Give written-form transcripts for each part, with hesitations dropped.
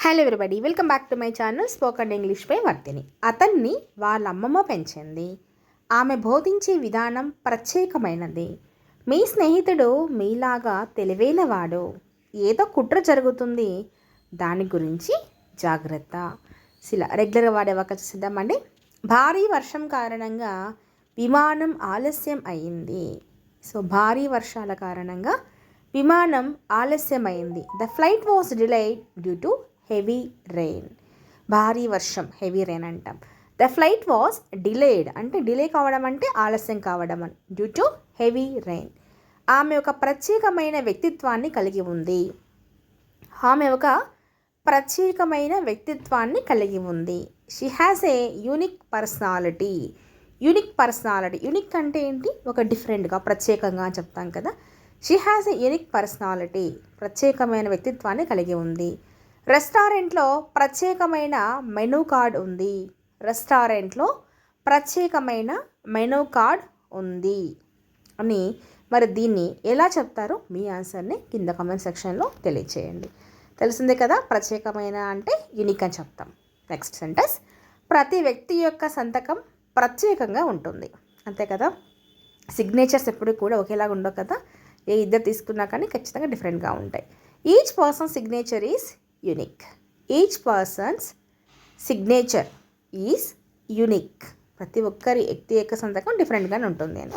Hello everybody, welcome back to my channel spoken English by Varthini. అతన్ని వాళ్ళ అమ్మమ్మ పెంచింది. ఆమె బోధించే విధానం ప్రత్యేకమైనది. మీ స్నేహితుడు మీలాగా తెలివైనవాడు. ఏదో కుట్ర జరుగుతుంది, దాని గురించి జాగ్రత్త. రెగ్యులర్గా వాడే వాక్యాలు చూద్దామండి. భారీ వర్షం కారణంగా విమానం ఆలస్యం అయింది. భారీ వర్షాల కారణంగా విమానం ఆలస్యమైంది. The flight was delayed due to heavy rain. భారీ వర్షం, హెవీ రెయిన్ అంటాం. ద ఫ్లైట్ వాస్ డిలేడ్ అంటే డిలే కావడం అంటే ఆలస్యం కావడం అని. Due to heavy rain. ఆమె ఒక ప్రత్యేకమైన వ్యక్తిత్వాన్ని కలిగి ఉంది. She has a unique personality. Unique అంటే ఏంటి? ఒక డిఫరెంట్గా, ప్రత్యేకంగా అని చెప్తాం కదా. She has a unique personality. ప్రత్యేకమైన వ్యక్తిత్వాన్ని కలిగి ఉంది. రెస్టారెంట్లో ప్రత్యేకమైన మెనూ కార్డ్ ఉంది అని. మరి దీన్ని ఎలా చెప్తారో మీ ఆన్సర్ని కింద కామెంట్ సెక్షన్లో తెలియచేయండి. తెలిసిందే కదా, ప్రత్యేకమైన అంటే యూనిక్ అని చెప్తాం. నెక్స్ట్ సెంటెన్స్, ప్రతి వ్యక్తి యొక్క సంతకం ప్రత్యేకంగా ఉంటుంది. అంతే కదా, సిగ్నేచర్స్ ఎప్పుడు కూడా ఒకేలాగా ఉండవు కదా. ఏ ఇద్దరు తీసుకున్నా కానీ ఖచ్చితంగా డిఫరెంట్గా ఉంటాయి. Each person signature is unique. ప్రతి ఒక్కరి వ్యక్తి యొక్క సంతకం డిఫరెంట్గానే ఉంటుంది అని.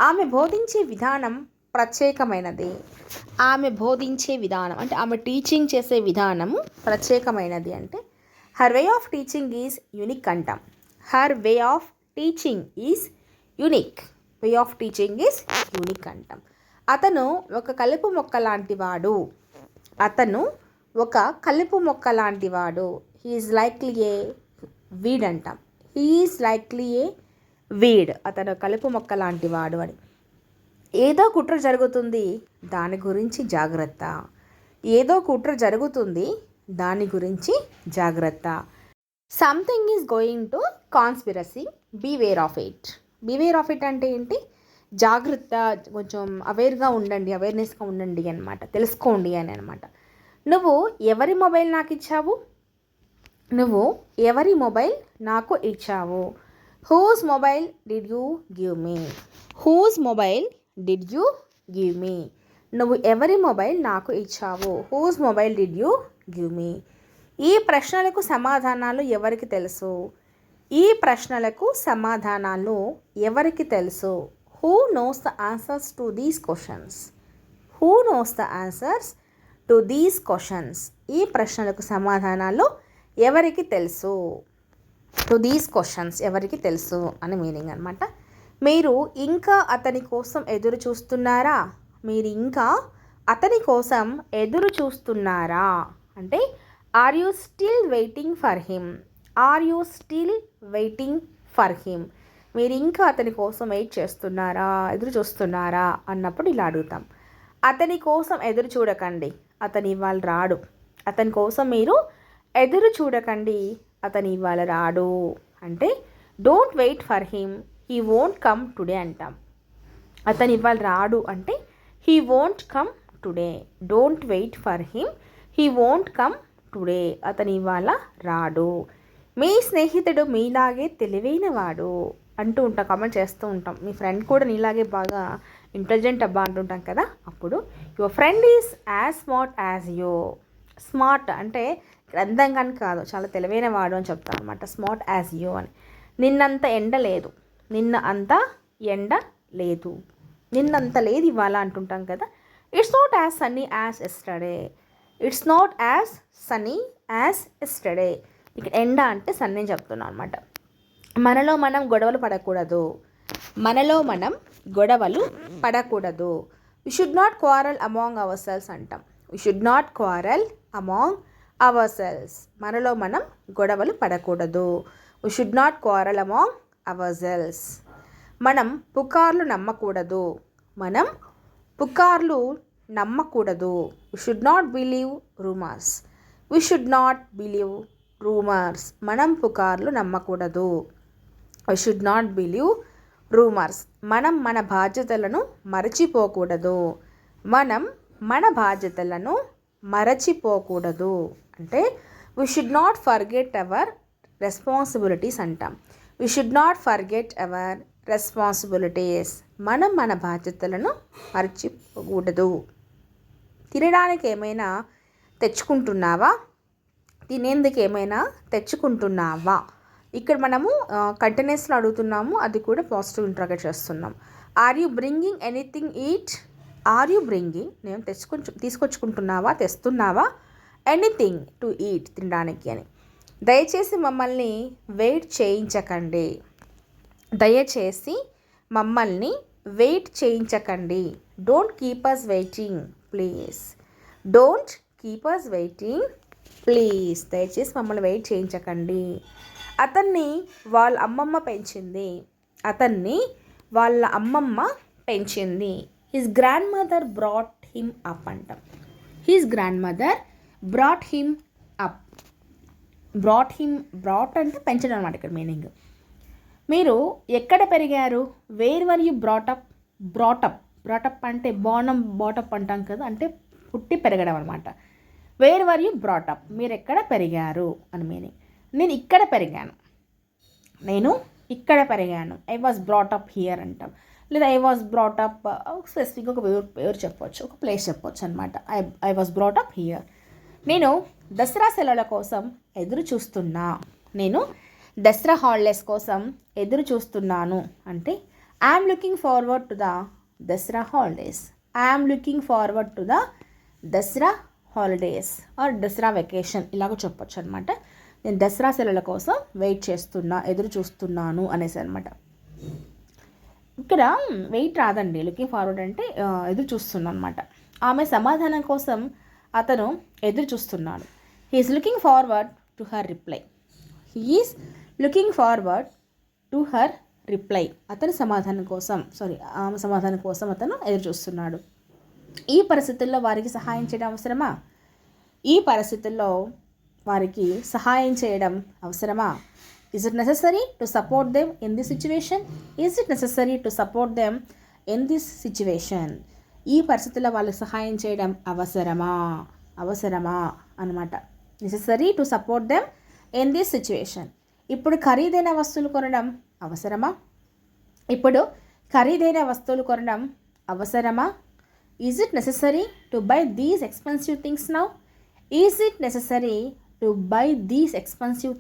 ఆమె బోధించే విధానం ప్రత్యేకమైనది. అంటే ఆమె టీచింగ్ చేసే విధానం ప్రత్యేకమైనది. అంటే her way of teaching is unique అంటాం. అంటాం. అతను ఒక కలుపు మొక్క లాంటివాడు. హీఈస్ లైక్లీ ఏ వీడ్ అంటాం. అతను కలుపు మొక్క లాంటివాడు అని. ఏదో కుట్ర జరుగుతుంది, దాని గురించి జాగ్రత్త. Something is going to conspiracy, beware of it అంటే ఏంటి? జాగ్రత్త, కొంచెం అవేర్నెస్గా ఉండండి అనమాట, తెలుసుకోండి అని అనమాట. నువ్వు ఎవరి మొబైల్ నాకు ఇచ్చావు? Whose mobile did you give me? నువ్వు ఎవరి మొబైల్ నాకు ఇచ్చావు? Whose mobile did you give me? ఈ ప్రశ్నలకు సమాధానాలు ఎవరికి తెలుసు? Who knows the answers to these questions? ఈ ప్రశ్నలకు సమాధానాలు ఎవరికి తెలుసు? ఎవరికి తెలుసు అని మీనింగ్ అనమాట. మీరు ఇంకా అతని కోసం ఎదురు చూస్తున్నారా అంటే are you still waiting for him? మీరు ఇంకా అతని కోసం ఎదురు చూస్తున్నారా అన్నప్పుడు ఇలా అడుగుతాం. అతని కోసం ఎదురు చూడకండి, అతను ఇవాళ రాడు. అతని కోసం మీరు ఎదురు చూడకండి, అతను ఇవాళ రాడు. అంటే don't wait for him, he won't come today అంటాం. అతను ఇవాళ రాడు అంటే he won't come today. Don't wait for him, he won't come today. అతను ఇవాళ రాడు. మీ స్నేహితుడు మీలాగే తెలివైనవాడు అంటూ ఉంటాం, కామెంట్ చేస్తూ ఉంటాం. మీ ఫ్రెండ్ కూడా నీలాగే బాగా ఇంటెలిజెంట్ అబ్బా అంటుంటాం కదా. అప్పుడు your friend is as smart as you. Smart అంటే గ్రంథంగా కాదు, చాలా తెలివైన వాడు అని చెప్తాను అనమాట. స్మార్ట్ యాజ్ యూ అని. నిన్నంత లేదు ఇవాళ అంటుంటాం కదా. It's not as Sunny as yesterday. ఇక్కడ ఎండ అంటే సన్నీ అని చెప్తున్నాను అనమాట. మనలో మనం గొడవలు పడకూడదు. We should not quarrel among our సెల్స్ అంటాం. మనలో మనం గొడవలు పడకూడదు. We should not quarrel among our ourselves పుకార్లు నమ్మకూడదు. We should not believe rumours. మనం పుకార్లు నమ్మకూడదు. We should not believe rumours. మనం మన బాధ్యతలను మరచిపోకూడదు. అంటే we should not forget our responsibilities అంటాం. We should not forget our responsibilities. మనం మన బాధ్యతలను మర్చిపోకూడదు. తినడానికి ఏమైనా తెచ్చుకుంటున్నావా? తినేందుకు ఏమైనా తెచ్చుకుంటున్నావా? ఇక్కడ మనము కంటిన్యూస్లో అడుగుతున్నాము, అది కూడా పాజిటివ్ ఇంట్రాగేట్ చేస్తున్నాం. Are you bringing anything eat? Are you bringing, నేను తీసుకొచ్చుకుంటున్నావా, తెస్తున్నావా, ఎనీథింగ్ టు ఈట్, తినడానికి అని. దయచేసి మమ్మల్ని వెయిట్ చేయించకండి. దయచేసి మమ్మల్ని వెయిట్ చేయించకండి. Don't keep us waiting please. Don't keep us waiting please. దయచేసి మమ్మల్ని వెయిట్ చేయించకండి. అతన్ని వాళ్ళ అమ్మమ్మ పెంచింది. అతన్ని వాళ్ళ అమ్మమ్మ పెంచింది. His grandmother brought him up అంటాం. His grandmother brought him up. Brought అంటే పెంచడం అనమాట ఇక్కడ మీనింగ్. మీరు ఎక్కడ పెరిగారు? Where were you brought up? Brought up అంటే బాటప్ అంటాం కదా, అంటే పుట్టి పెరగడం అనమాట. వేర్ వర్ యూ బ్రాటప్, మీరు ఎక్కడ పెరిగారు అని మీనింగ్. నేను ఇక్కడ పెరిగాను. ఐ వాజ్ బ్రాటప్ హియర్ అంటాం. లేదా ఐ వాజ్ బ్రాటప్ స్పెసిఫిక్ ఒక పేరు చెప్పవచ్చు, ఒక ప్లేస్ చెప్పవచ్చు అనమాట. I was brought up here. నేను దసరా సెలవుల కోసం ఎదురు చూస్తున్నా. నేను దసరా హాలిడేస్ కోసం ఎదురు చూస్తున్నాను అంటే I'm looking forward to the Dasara holidays. I'm looking forward to the Dasara holidays or Dasara vacation ఇలాగ చెప్పొచ్చు అనమాట. నేను దసరా సెలవుల కోసం వెయిట్ చేస్తున్నా, ఎదురు చూస్తున్నాను అనేసి అనమాట. ఇక్కడ వెయిట్ రాదండి, లుకింగ్ ఫార్వర్డ్ అంటే ఎదురు చూస్తున్నా అనమాట. ఆమె సమాధానం కోసం అతను ఎదురు చూస్తున్నాడు. He's looking forward to her reply. He's looking forward to her reply. ఆమె సమాధానం కోసం అతను ఎదురు చూస్తున్నాడు. ఈ పరిస్థితుల్లో వారికి సహాయం చేయడం అవసరమా? Is it necessary to support them in this situation? ఈ పరిస్థితుల్లో వాళ్ళకి సహాయం చేయడం అవసరమా అన్నమాట. Necessary to support them in this situation. ఇప్పుడు ఖరీదైన వస్తువులు కొనడం అవసరమా? Is it necessary to buy these expensive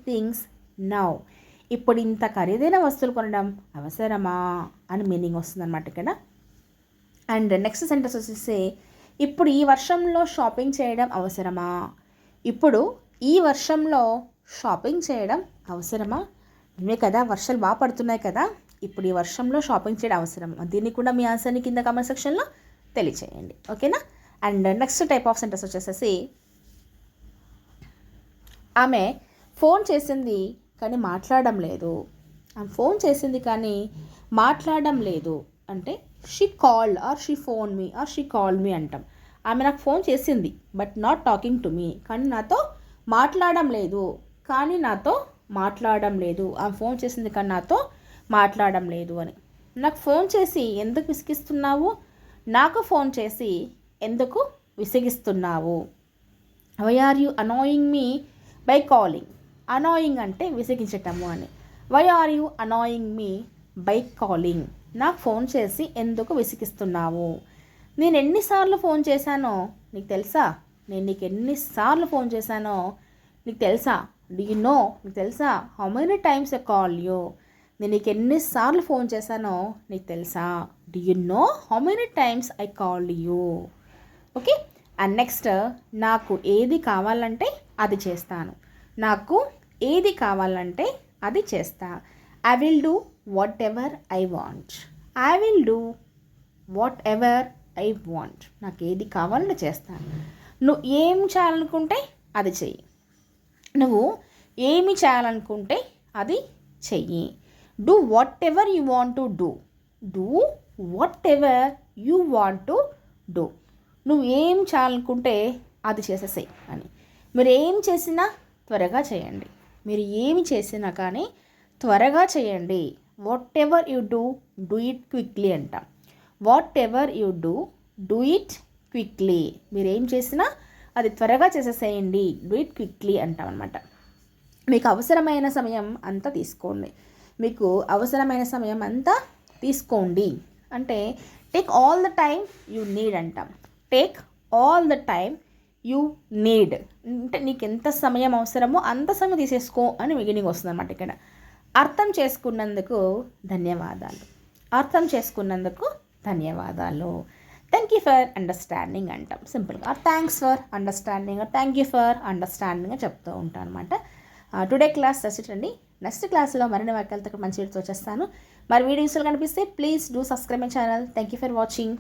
things now? ఇప్పుడు ఇంత ఖరీదైన వస్తువులు కొనడం అవసరమా అని మీనింగ్ వస్తుంది అనమాట ఇక్కడ. అండ్ నెక్స్ట్ సెంటెన్స్ వచ్చేసి ఇప్పుడు ఈ వర్షంలో షాపింగ్ చేయడం అవసరమా? ఇవే కదా, వర్షాలు బాగా పడుతున్నాయి కదా, ఇప్పుడు ఈ వర్షంలో షాపింగ్ చేయడం అవసరమా? దీన్ని కూడా మీ ఆన్సర్ని కింద కామెంట్ సెక్షన్లో తెలియచేయండి, ఓకేనా. And next type of sentence వచ్చేసేసి ఆమె ఫోన్ చేసింది కానీ మాట్లాడడం లేదు. అంటే she called or she phone me or she called me అంటాం. ఆమె నాకు ఫోన్ చేసింది but not talking to me, కానీ నాతో మాట్లాడడం లేదు. ఆమె ఫోన్ చేసింది కానీ నాతో మాట్లాడడం లేదు అని. నాకు ఫోన్ చేసి ఎందుకు విసిగిస్తున్నావు? నాకు ఫోన్ చేసి ఎందుకు విసిగిస్తున్నావు? Why are you annoying me by calling. Annoying అంటే విసిగించటము అని. Why are you annoying me by calling. నాకు ఫోన్ చేసి ఎందుకు విసిగిస్తున్నావు? నేను ఎన్నిసార్లు ఫోన్ చేశానో నీకు తెలుసా? Do you know? నీకు తెలుసా? How many times I call you. నేను నీకు ఎన్నిసార్లు ఫోన్ చేశానో నీకు తెలుసా? Do you know how many times I called you. Okay. And next, నాకు ఏది కావాలంటే అది చేస్తాను. I will do what ever I want. నాకు ఏది కావాలంటే చేస్తాను. నువ్వు ఏం చేయాలనుకుంటే అది చెయ్యి. Do what ever you want to do. నువ్వు ఏం చేయాలనుకుంటే అది చేసేసేయి అని. మీరు ఏమి చేసినా త్వరగా చేయండి. What ever you do it quickly అంటాం. మీరు ఏం చేసినా అది త్వరగా చేసేసేయండి, డూ ఇట్ క్విక్లీ అంటాం అనమాట. మీకు అవసరమైన సమయం అంతా తీసుకోండి, మీకు అవసరమైన సమయం అంతా తీసుకోండి అంటే take all the time you need అంటాం. Take all the time you need అంటే నీకు ఎంత సమయం అవసరమో అంత సమయం తీసేసుకో అని మీనింగ్ వస్తుంది అనమాట. ఇక్కడ అర్థం చేసుకున్నందుకు ధన్యవాదాలు, అర్థం చేసుకున్నందుకు ధన్యవాదాలు. థ్యాంక్ యూ ఫర్ అండర్స్టాండింగ్ అంటాం సింపుల్గా. Thanks for understanding, thank you for understanding చెప్తూ ఉంటాను అనమాట. టుడే క్లాస్ అండి. నెక్స్ట్ క్లాస్లో మరిన్ని వాక్యాలతో మంచి వీడియోతో వచ్చేస్తాను. మరి వీడియోస్లో కనిపిస్తే please do subscribe my channel. Thank you for watching.